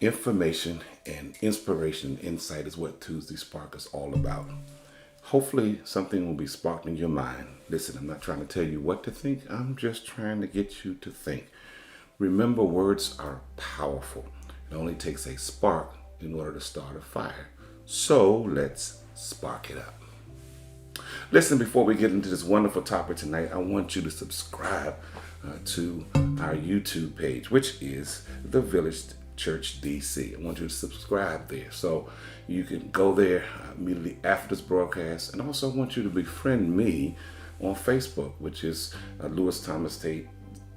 information and inspiration and insight is what Tuesday Spark is all about. Hopefully, something will be sparked in your mind. Listen, I'm not trying to tell you what to think, I'm just trying to get you to think. Remember, words are powerful. It only takes a spark in order to start a fire. So let's spark it up. Listen, before we get into this wonderful topic tonight, I want you to subscribe to our YouTube page, which is The Village Church DC. I want you to subscribe there so you can go there immediately after this broadcast. And also, I want you to befriend me on Facebook, which is Lewis Thomas Tait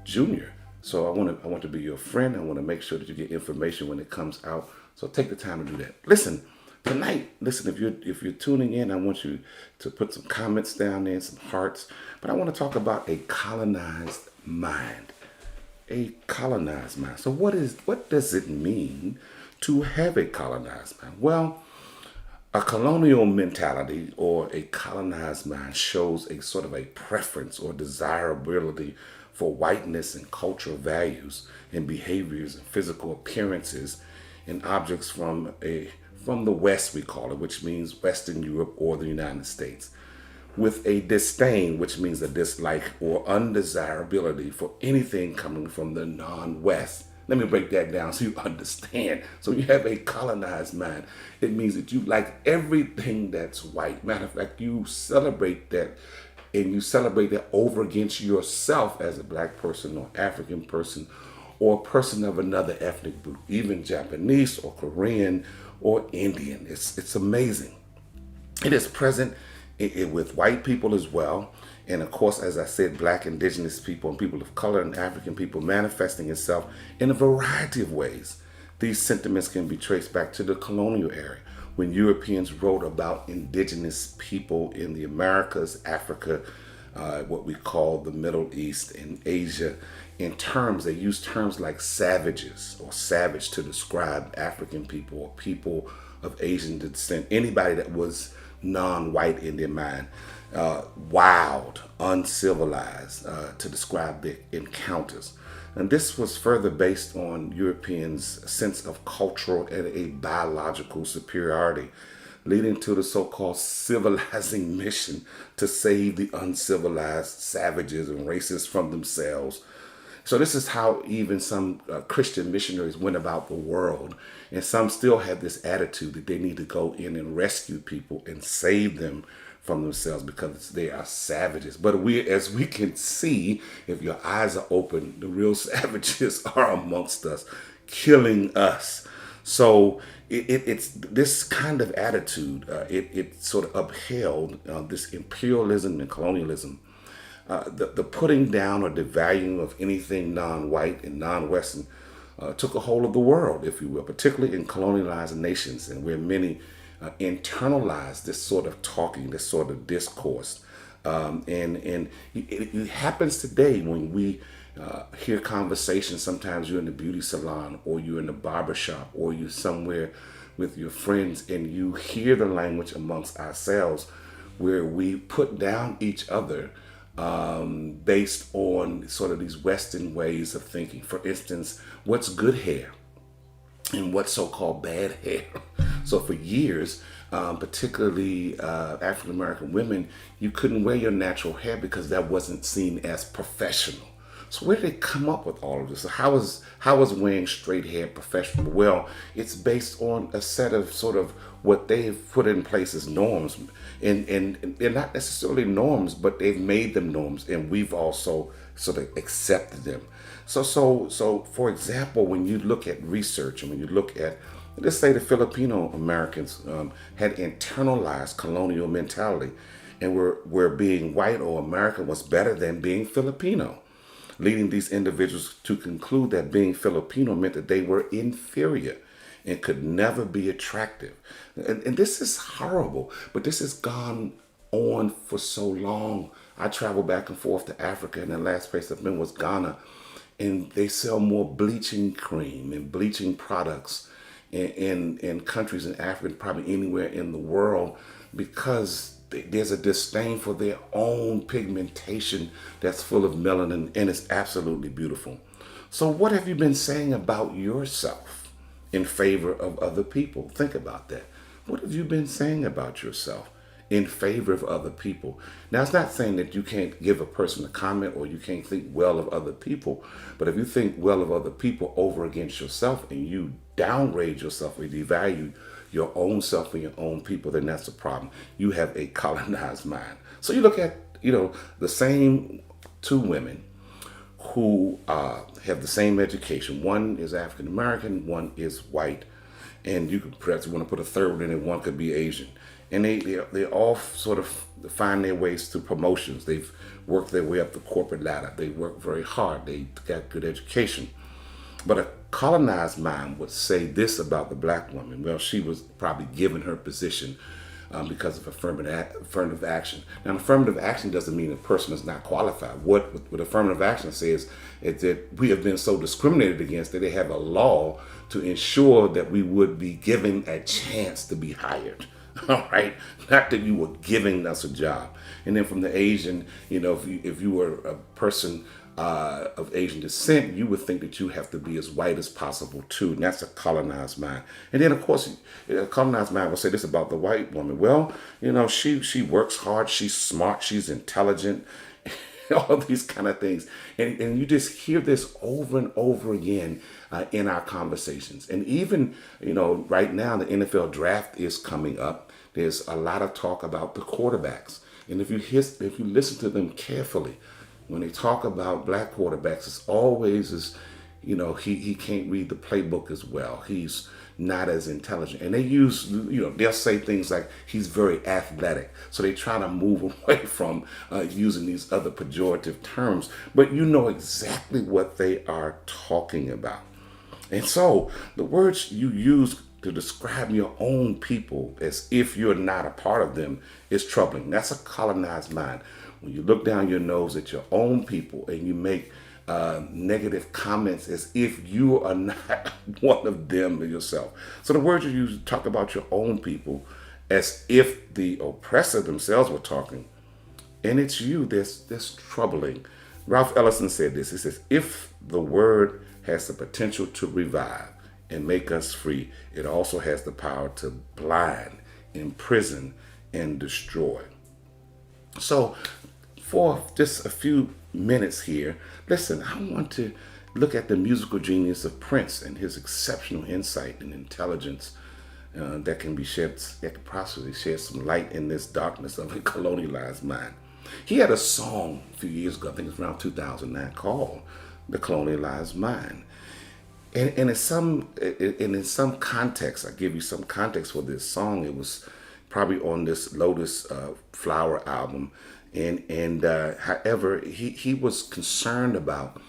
Jr. So I want to be your friend. I want to make sure that you get information when it comes out. So take the time to do that. Listen. Tonight, listen, if you're tuning in, I want you to put some comments down there, some hearts. But I want to talk about a colonized mind. A colonized mind. So what does it mean to have a colonized mind? Well, a colonial mentality or a colonized mind shows a sort of a preference or desirability for whiteness and cultural values and behaviors and physical appearances and objects from the West, we call it, which means Western Europe or the United States, with a disdain, which means a dislike or undesirability for anything coming from the non-West. Let me break that down so you understand. So you have a colonized mind. It means that you like everything that's white. Matter of fact, you celebrate that, and you celebrate that over against yourself as a black person or African person or a person of another ethnic group, even Japanese or Korean or Indian. It's amazing. It is present with white people as well. And of course, as I said, black, indigenous people and people of color and African people manifesting itself in a variety of ways. These sentiments can be traced back to the colonial era when Europeans wrote about indigenous people in the Americas, Africa, what we call the Middle East and Asia. In terms, they use terms like savages or savage to describe African people or people of Asian descent, anybody that was non-white in their mind, wild, uncivilized, to describe their encounters. And this was further based on Europeans' sense of cultural and a biological superiority, leading to the so-called civilizing mission to save the uncivilized savages and races from themselves. So this is how even some Christian missionaries went about the world. And some still have this attitude that they need to go in and rescue people and save them from themselves because they are savages. But as we can see, if your eyes are open, the real savages are amongst us, killing us. So it's this kind of attitude, it sort of upheld this imperialism and colonialism. The putting down or devaluing of anything non-white and non-Western took a hold of the world, if you will, particularly in colonialized nations, and where many internalized this sort of talking, this sort of discourse. And it happens today when we hear conversations. Sometimes you're in the beauty salon or you're in the barber shop or you're somewhere with your friends and you hear the language amongst ourselves where we put down each other based on sort of these Western ways of thinking. For instance, what's good hair and what's so-called bad hair. So for years, particularly African-American women, you couldn't wear your natural hair because that wasn't seen as professional. So where did they come up with all of this? So how is wearing straight hair professional? Well, it's based on a set of sort of what they've put in place as norms. And they're not necessarily norms, but they've made them norms, and we've also sort of accepted them. So for example, when you look at research and when you look at, let's say the Filipino Americans had internalized colonial mentality and were being white or American was better than being Filipino, leading these individuals to conclude that being Filipino meant that they were inferior and could never be attractive. And this is horrible, but this has gone on for so long. I travel back and forth to Africa, and the last place I've been was Ghana, and they sell more bleaching cream and bleaching products in countries in Africa, probably anywhere in the world, because there's a disdain for their own pigmentation that's full of melanin, and it's absolutely beautiful. So what have you been saying about yourself? in favor of other people. Think about that. What have you been saying about yourself in favor of other people? Now, it's not saying that you can't give a person a comment or you can't think well of other people, but if you think well of other people over against yourself and you downgrade yourself or devalue your own self and your own people, then that's a problem. You have a colonized mind. So you look at, the same two women who have the same education. One is African American, one is white, and you could perhaps want to put a third one in it. One could be Asian, and they all sort of find their ways through promotions. They've worked their way up the corporate ladder. They work very hard. They got good education. But a colonized mind would say this about the black woman. Well, she was probably given her position because of affirmative action. Now, affirmative action doesn't mean a person is not qualified. What affirmative action says is that we have been so discriminated against that they have a law to ensure that we would be given a chance to be hired. All right, not that you were giving us a job. And then from the Asian, if you were a person of Asian descent, you would think that you have to be as white as possible too. And that's a colonized mind. And then, of course, a colonized mind will say this about the white woman. Well, she works hard, she's smart, she's intelligent, all these kind of things. And you just hear this over and over again in our conversations. And even, right now, the NFL draft is coming up. There's a lot of talk about the quarterbacks. And if you listen to them carefully, when they talk about black quarterbacks, it's always he can't read the playbook as well. He's not as intelligent. And they use, they'll say things like he's very athletic. So they try to move away from using these other pejorative terms. But you know exactly what they are talking about. And so the words you use to describe your own people as if you're not a part of them is troubling. That's a colonized mind. When you look down your nose at your own people and you make negative comments as if you are not one of them yourself. So the words you use to talk about your own people as if the oppressor themselves were talking, and it's you that's troubling. Ralph Ellison said this. He says, if the word has the potential to revive and make us free, it also has the power to blind, imprison, and destroy. So for just a few minutes here, listen, I want to look at the musical genius of Prince and his exceptional insight and intelligence that can possibly shed some light in this darkness of a colonialized mind. He had a song a few years ago, I think it was around 2009, called The Colonialized Mind. And in some context, I give you some context for this song. It was probably on this Lotus Flower album, and however, he was concerned about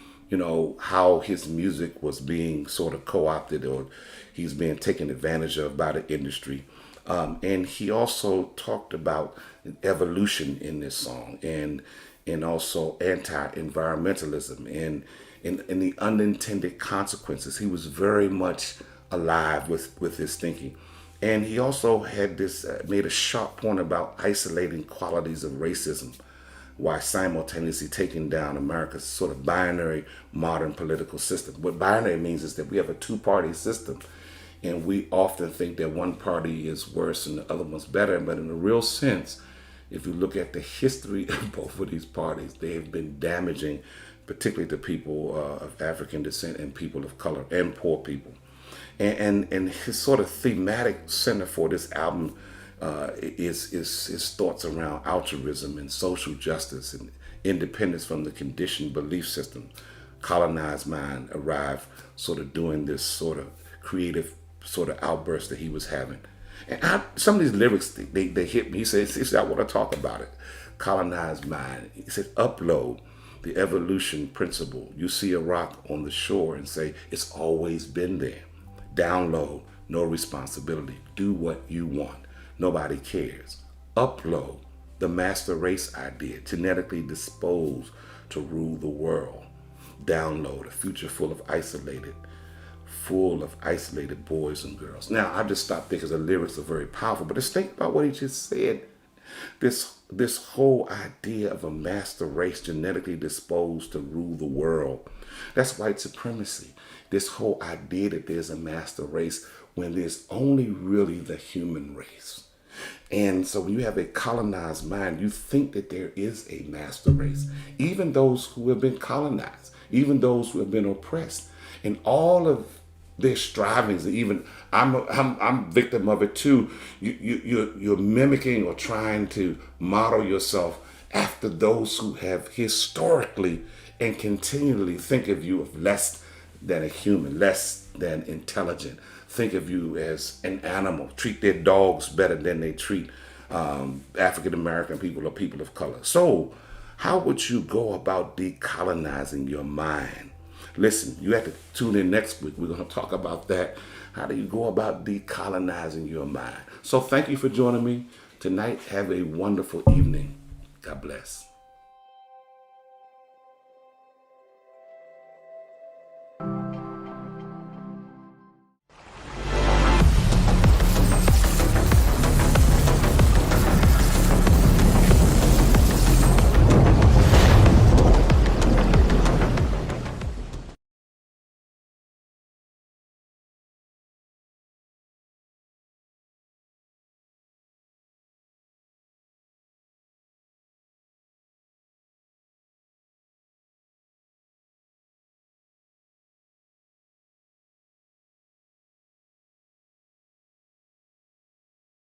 how his music was being sort of co-opted, or he's being taken advantage of by the industry. And he also talked about evolution in this song, and also anti-environmentalism and the unintended consequences. He was very much alive with his thinking. And he also had made a sharp point about isolating qualities of racism while simultaneously taking down America's sort of binary modern political system. What binary means is that we have a two-party system, and we often think that one party is worse and the other one's better. But in a real sense, if you look at the history of both of these parties, they have been damaging, particularly to people of African descent and people of color and poor people. And his sort of thematic center for this album is his thoughts around altruism and social justice and independence from the conditioned belief system. Colonized Mind arrived sort of doing this sort of creative sort of outburst that he was having. And some of these lyrics, they hit me. He said, I want to talk about it. Colonized Mind. He said, upload the evolution principle. You see a rock on the shore and say, it's always been there. Download, no responsibility. Do what you want. Nobody cares. Upload the master race idea, genetically disposed to rule the world. Download a future full of isolated boys and girls. Now, I just stopped there because the lyrics are very powerful, but just think about what he just said. This whole idea of a master race genetically disposed to rule the world, that's white supremacy. this whole idea that there's a master race when there's only really the human race. And so when you have a colonized mind, you think that there is a master race, even those who have been colonized, even those who have been oppressed, and all of their strivings. Even I'm victim of it too. You're mimicking or trying to model yourself after those who have historically and continually think of you of less than a human, less than intelligent, think of you as an animal, treat their dogs better than they treat African American people or people of color. So, how would you go about decolonizing your mind? Listen, you have to tune in next week. We're going to talk about that. How do you go about decolonizing your mind? So, thank you for joining me tonight. Have a wonderful evening. God bless.